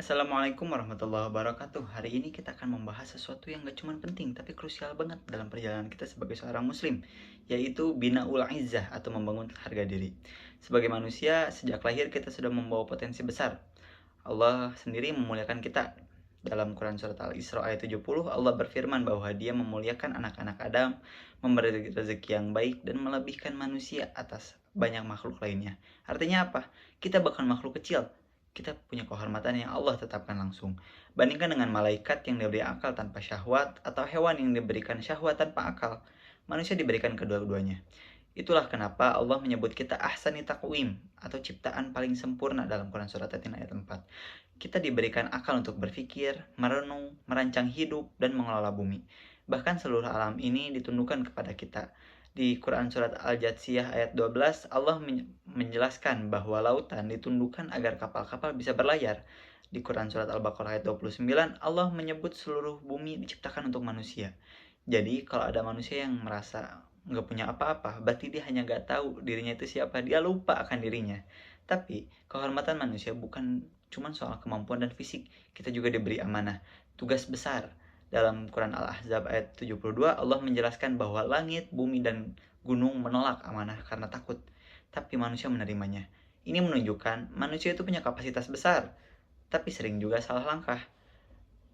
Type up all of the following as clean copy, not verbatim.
Assalamualaikum warahmatullahi wabarakatuh. Hari ini kita akan membahas sesuatu yang gak cuma penting tapi krusial banget dalam perjalanan kita sebagai seorang muslim, yaitu binaul izzah atau membangun harga diri. Sebagai manusia, sejak lahir kita sudah membawa potensi besar. Allah sendiri memuliakan kita. Dalam Quran surat Al-Isra ayat 70, Allah berfirman bahwa Dia memuliakan anak-anak Adam, memberi rezeki yang baik dan melebihkan manusia atas banyak makhluk lainnya. Artinya apa? Kita bukan makhluk kecil, kita punya kehormatan yang Allah tetapkan langsung. Bandingkan dengan malaikat yang diberi akal tanpa syahwat atau hewan yang diberikan syahwat tanpa akal. Manusia diberikan kedua-duanya. Itulah kenapa Allah menyebut kita ahsani taqwim atau ciptaan paling sempurna dalam Quran surat Yasin ayat 4. Kita diberikan akal untuk berpikir, merenung, merancang hidup, dan mengelola bumi. Bahkan seluruh alam ini ditundukkan kepada kita. Di Quran surat Al-Jathiyah ayat 12, Allah menjelaskan bahwa lautan ditundukkan agar kapal-kapal bisa berlayar. Di Quran surat Al-Baqarah ayat 29, Allah menyebut seluruh bumi diciptakan untuk manusia. Jadi kalau ada manusia yang merasa nggak punya apa-apa, berarti dia hanya nggak tahu dirinya itu siapa, dia lupa akan dirinya. Tapi kehormatan manusia bukan cuma soal kemampuan dan fisik, kita juga diberi amanah, tugas besar. Dalam Quran Al-Ahzab ayat 72, Allah menjelaskan bahwa langit, bumi, dan gunung menolak amanah karena takut, tapi manusia menerimanya. Ini menunjukkan manusia itu punya kapasitas besar, tapi sering juga salah langkah.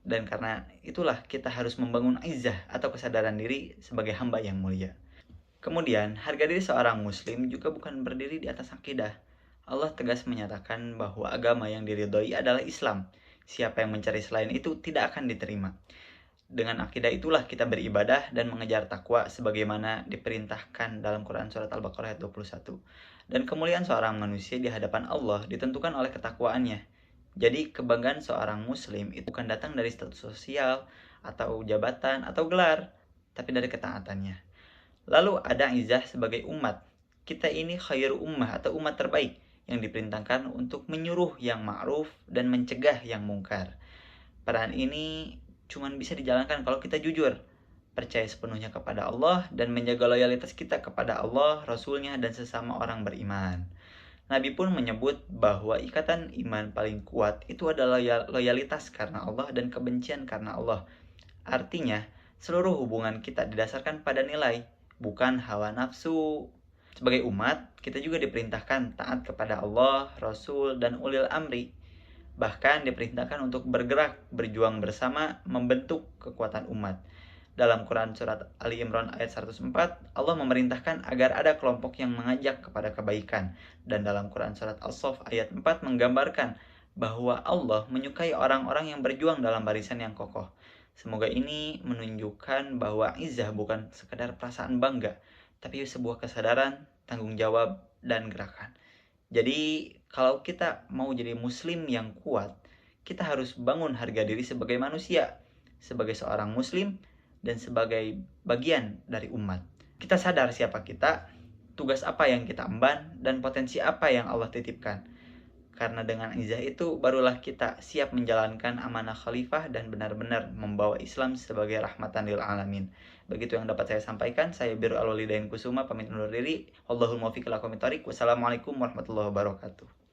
Dan karena itulah kita harus membangun izzah atau kesadaran diri sebagai hamba yang mulia. Kemudian, harga diri seorang muslim juga bukan berdiri di atas akidah. Allah tegas menyatakan bahwa agama yang diridhoi adalah Islam. Siapa yang mencari selain itu tidak akan diterima. Dengan akidah itulah kita beribadah dan mengejar takwa sebagaimana diperintahkan dalam Quran surat Al-Baqarah ayat 21. Dan kemuliaan seorang manusia di hadapan Allah ditentukan oleh ketakwaannya. Jadi kebanggaan seorang muslim itu bukan datang dari status sosial atau jabatan atau gelar, tapi dari ketaatannya. Lalu ada izzah sebagai umat. Kita ini khairu ummah atau umat terbaik yang diperintahkan untuk menyuruh yang ma'ruf dan mencegah yang mungkar. Peran ini cuman bisa dijalankan kalau kita jujur, percaya sepenuhnya kepada Allah, dan menjaga loyalitas kita kepada Allah, Rasulnya, dan sesama orang beriman. Nabi pun menyebut bahwa ikatan iman paling kuat itu adalah loyalitas karena Allah dan kebencian karena Allah. Artinya, seluruh hubungan kita didasarkan pada nilai, bukan hawa nafsu. Sebagai umat, kita juga diperintahkan taat kepada Allah, Rasul, dan ulil amri. Bahkan diperintahkan untuk bergerak, berjuang bersama, membentuk kekuatan umat. Dalam Quran surat Ali Imran ayat 104, Allah memerintahkan agar ada kelompok yang mengajak kepada kebaikan. Dan dalam Quran surat As-Saff ayat 4 menggambarkan bahwa Allah menyukai orang-orang yang berjuang dalam barisan yang kokoh. Semoga ini menunjukkan bahwa izzah bukan sekedar perasaan bangga, tapi sebuah kesadaran, tanggung jawab, dan gerakan. Jadi kalau kita mau jadi muslim yang kuat, kita harus bangun harga diri sebagai manusia, sebagai seorang muslim, dan sebagai bagian dari umat. Kita sadar siapa kita, tugas apa yang kita emban, dan potensi apa yang Allah titipkan. Karena dengan izah itu barulah kita siap menjalankan amanah khalifah dan benar-benar membawa Islam sebagai rahmatan lil alamin. Begitu yang dapat saya sampaikan. Saya Biru Alwalidain Kusuma pamit undur diri. Wallahul muwaffiq ila aqwamit thoriq. Wassalamualaikum warahmatullahi wabarakatuh.